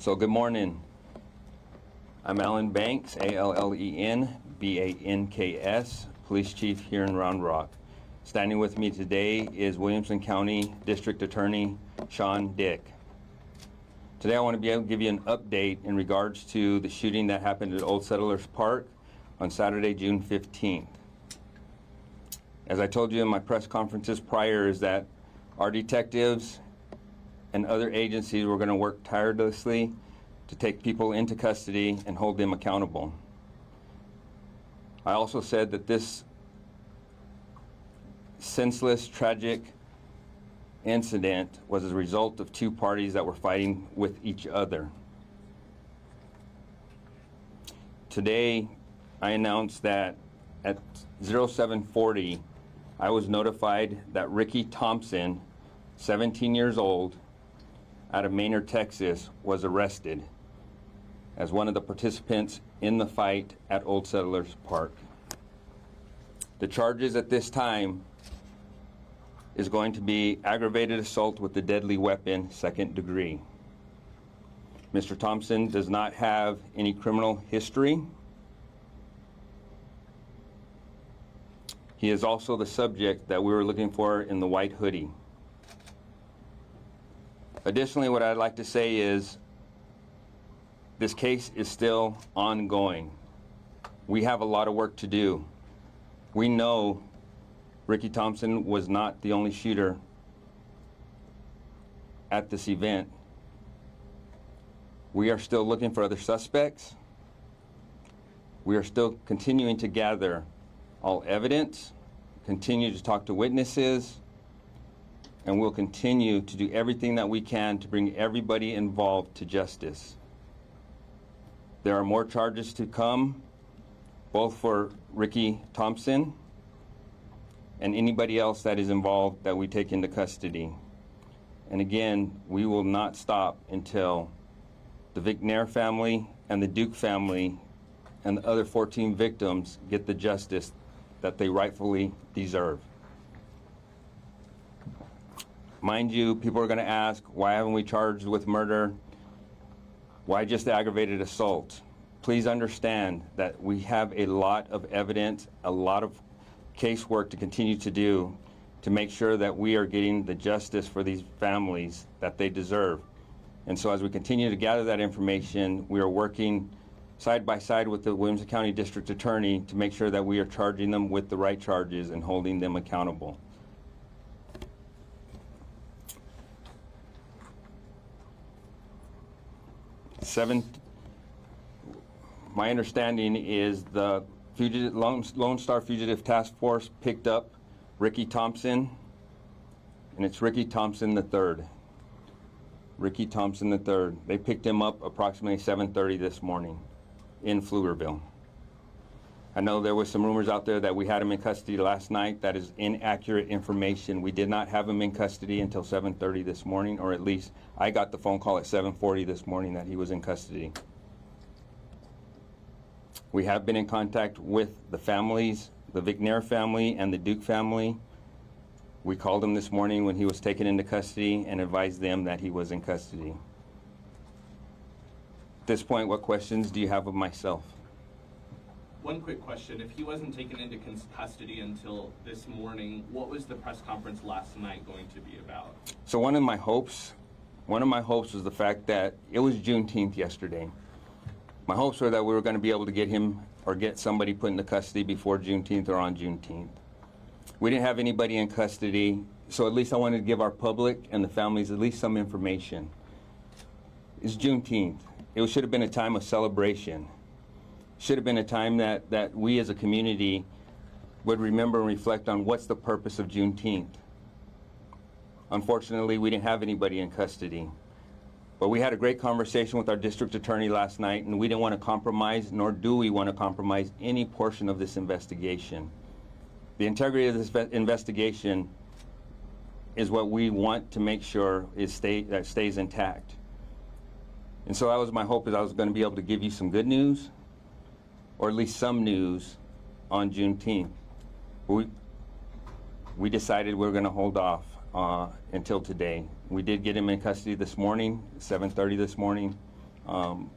So good morning. I'm Allen Banks, Allenbanks, Police Chief here in Round Rock. Standing with me today is Williamson County District Attorney Sean Dick. Today I want to be able to give you an update in regards to the shooting that happened at Old Settlers Park on Saturday, June 15th. As I told you in my press conferences prior, is that our detectives and other agencies were going to work tirelessly to take people into custody and hold them accountable. I also said that this senseless, tragic incident was a result of two parties that were fighting with each other. Today, I announced that at 0740, I was notified that Ricky Thompson, 17 years old, out of Manor, Texas, was arrested as one of the participants in the fight at Old Settlers Park. The charges at this time is going to be aggravated assault with a deadly weapon, 2nd degree. Mr. Thompson does not have any criminal history. He is also the subject that we were looking for in the white hoodie. Additionally, what I'd like to say is this case is still ongoing. We have a lot of work to do. We know Ricky Thompson was not the only shooter at this event. We are still looking for other suspects. We are still continuing to gather all evidence, continue to talk to witnesses, and we'll continue to do everything that we can to bring everybody involved to justice. There are more charges to come, both for Ricky Thompson and anybody else that is involved that we take into custody. And again, we will not stop until the McNair family and the Duke family and the other 14 victims get the justice that they rightfully deserve. Mind you, people are going to ask, why haven't we charged with murder? Why just aggravated assault? Please understand that we have a lot of evidence, a lot of casework to continue to do to make sure that we are getting the justice for these families that they deserve. And so as we continue to gather that information, we are working side by side with the Williamson County District Attorney to make sure that we are charging them with the right charges and holding them accountable. My understanding is the Lone Star Fugitive Task Force picked up Ricky Thompson, and it's Ricky Thompson III. Ricky Thompson III. They picked him up approximately 7:30 this morning in Pflugerville. I know there was some rumors out there that we had him in custody last night. That is inaccurate information. We did not have him in custody until 7:30 this morning, or at least I got the phone call at 7:40 this morning that he was in custody. We have been in contact with the families, the McNair family and the Duke family. We called him this morning when he was taken into custody and advised them that he was in custody. At this point, what questions do you have of myself? One quick question. If he wasn't taken into custody until this morning, what was the press conference last night going to be about? So one of my hopes was the fact that it was Juneteenth yesterday. My hopes were that we were going to be able to get him or get somebody put into custody before Juneteenth or on Juneteenth. We didn't have anybody in custody, so at least I wanted to give our public and the families at least some information. It's Juneteenth. It should have been a time of celebration. Should have been a time that we as a community would remember and reflect on what's the purpose of Juneteenth. Unfortunately, we didn't have anybody in custody. But we had a great conversation with our district attorney last night, and we didn't want to compromise, nor do we want to compromise any portion of this investigation. The integrity of this investigation is what we want to make sure that stays intact. And so that was my hope, is I was going to be able to give you some good news, or at least some news on Juneteenth. We decided we were going to hold off until today. We did get him in custody this morning, 7:30 this morning,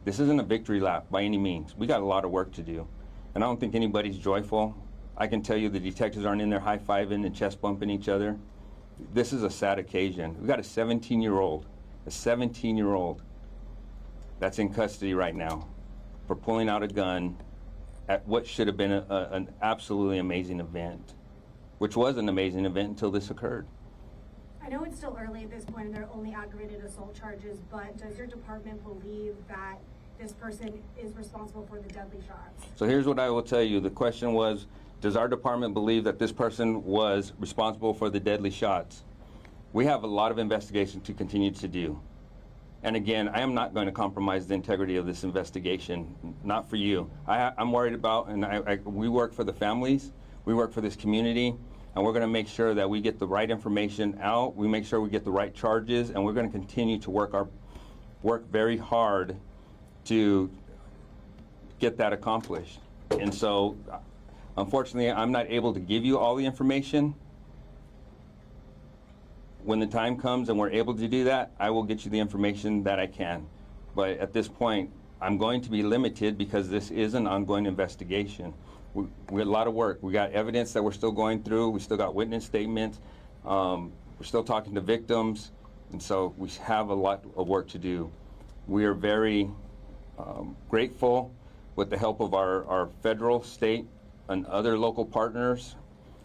This isn't a victory lap by any means. We got a lot of work to do. And I don't think anybody's joyful. I can tell you the detectives aren't in there high-fiving and chest bumping each other. This is a sad occasion. We've got a 17-year-old that's in custody right now for pulling out a gun at what should have been an absolutely amazing event, which was an amazing event until this occurred. I know it's still early at this point and there are only aggravated assault charges, but does your department believe that this person is responsible for the deadly shots? So here's what I will tell you. The question was, does our department believe that this person was responsible for the deadly shots? We have a lot of investigation to continue to do. And again, I am not going to compromise the integrity of this investigation, not for you. I'm worried about, and we work for the families, we work for this community, and we're going to make sure that we get the right information out, we make sure we get the right charges, and we're going to continue to work very hard to get that accomplished. And so, unfortunately, I'm not able to give you all the information. When the time comes and we're able to do that, I will get you the information that I can. But at this point, I'm going to be limited because this is an ongoing investigation. We got a lot of work. We got evidence that we're still going through. We still got witness statements. We're still talking to victims. And so we have a lot of work to do. We are very grateful with the help of our federal, state, and other local partners,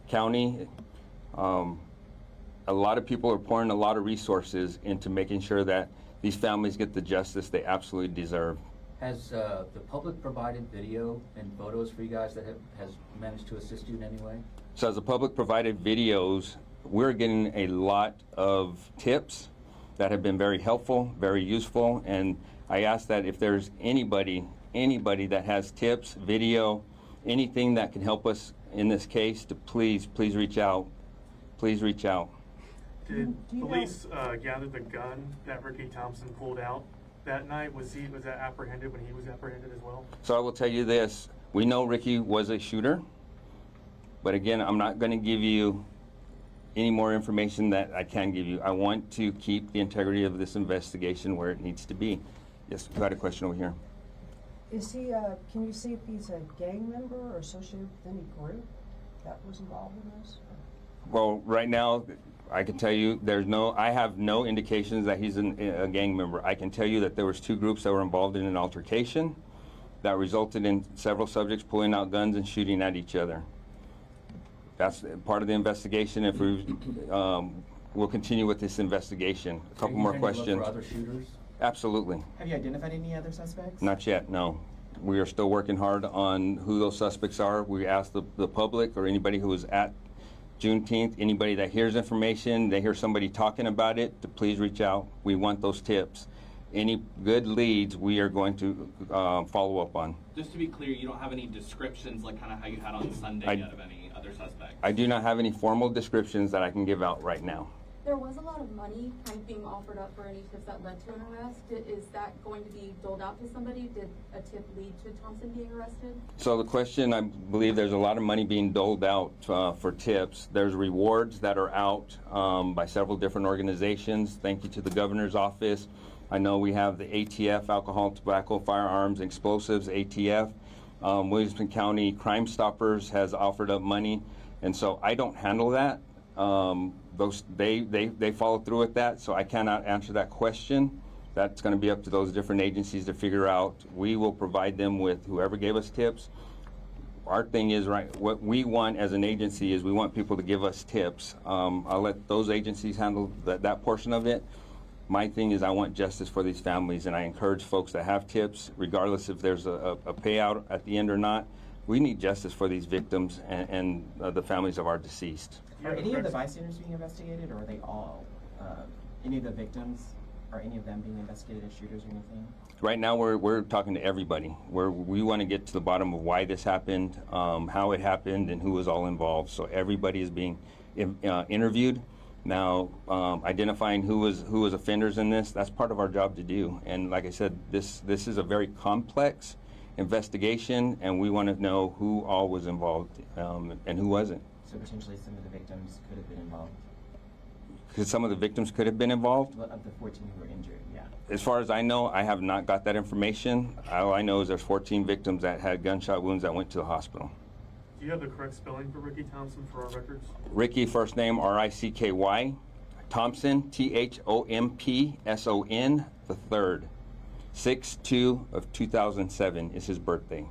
county. A lot of people are pouring a lot of resources into making sure that these families get the justice they absolutely deserve. Has the public provided video and photos for you guys that has managed to assist you in any way? So as the public provided videos, we're getting a lot of tips that have been very helpful, very useful, and I ask that if there's anybody that has tips, video, anything that can help us in this case, to please reach out. Please reach out. Did police gather the gun that Ricky Thompson pulled out that night? Was that apprehended when he was apprehended as well? So I will tell you this. We know Ricky was a shooter, but again, I'm not going to give you any more information that I can give you. I want to keep the integrity of this investigation where it needs to be. Yes, we got a question over here. Is he, can you see if he's a gang member or associated with any group that was involved in this? Well, right now, I can tell you I have no indications that he's a gang member. I can tell you that there was two groups that were involved in an altercation that resulted in several subjects pulling out guns and shooting at each other. That's part of the investigation. If we'll continue with this investigation. A couple more questions. Look for other shooters? Absolutely. Have you identified any other suspects? Not yet, no. We are still working hard on who those suspects are. We ask the public or anybody who was at Juneteenth, anybody that hears information, they hear somebody talking about it, to please reach out. We want those tips. Any good leads we are going to follow up on. Just to be clear, you don't have any descriptions like kind of how you had on Sunday yet of any other suspects? I do not have any formal descriptions that I can give out right now. There was a lot of money kind of being offered up for any tips that led to an arrest. Is that going to be doled out to somebody? Did a tip lead to Thompson being arrested? So the question, I believe there's a lot of money being doled out for tips. There's rewards that are out by several different organizations. Thank you to the governor's office. I know we have the ATF, Alcohol, Tobacco, Firearms, Explosives, ATF. Williamson County Crime Stoppers has offered up money. And so I don't handle that. They follow through with that, so I cannot answer that question. That's going to be up to those different agencies to figure out. We will provide them with whoever gave us tips. Our thing is, right, what we want as an agency is we want people to give us tips. I'll let those agencies handle that portion of it. My thing is I want justice for these families, and I encourage folks that have tips, regardless if there's a payout at the end or not. We need justice for these victims and the families of our deceased. Are any of the bystanders being investigated, or are they all? Any of the victims, are any of them being investigated as shooters or anything? Right now, we're talking to everybody. We want to get to the bottom of why this happened, how it happened, and who was all involved. So everybody is being interviewed. Now, identifying who was offenders in this, that's part of our job to do. And like I said, this is a very complex investigation, and we want to know who all was involved and who wasn't. So potentially some of the victims could have been involved? Because some of the victims could have been involved? Well, of the 14 who were injured, yeah. As far as I know, I have not got that information. All I know is there's 14 victims that had gunshot wounds that went to the hospital. Do you have the correct spelling for Ricky Thompson for our records? Ricky, first name R-I-C-K-Y. Thompson, T-H-O-M-P-S-O-N, the third. 6/2 of 2007 is his birthday.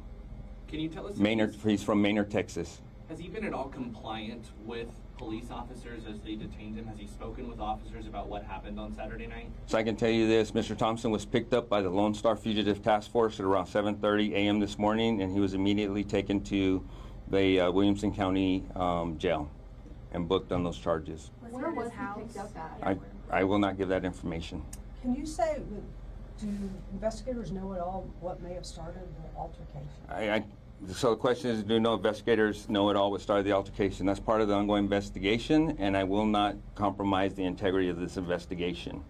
Can you tell us? Manor, he's from Manor, Texas. Has he been at all compliant with police officers as they detained him? Has he spoken with officers about what happened on Saturday night? So I can tell you this, Mr. Thompson was picked up by the Lone Star Fugitive Task Force at around 7:30 a.m. this morning, and he was immediately taken to the Williamson County jail and booked on those charges. Was he Where at his was he house? picked up at? I will not give that information. Can you say, do investigators know at all what may have started the altercation? So the question is, do no investigators know at all what started the altercation? That's part of the ongoing investigation, and I will not compromise the integrity of this investigation.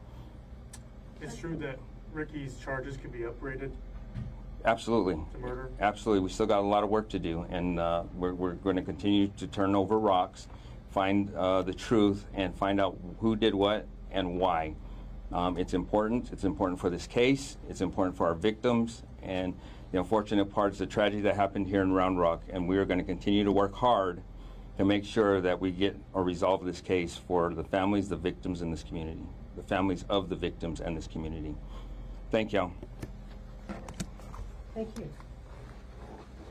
It's true that Ricky's charges could be upgraded Absolutely. to murder? Absolutely. We still got a lot of work to do, and we're going to continue to turn over rocks, find the truth, and find out who did what and why. It's important. It's important for this case. It's important for our victims, and the unfortunate part is the tragedy that happened here in Round Rock, and we are going to continue to work hard to make sure that we get or resolve this case for the families, the victims in this community, the families of the victims and this community. Thank y'all. Thank you.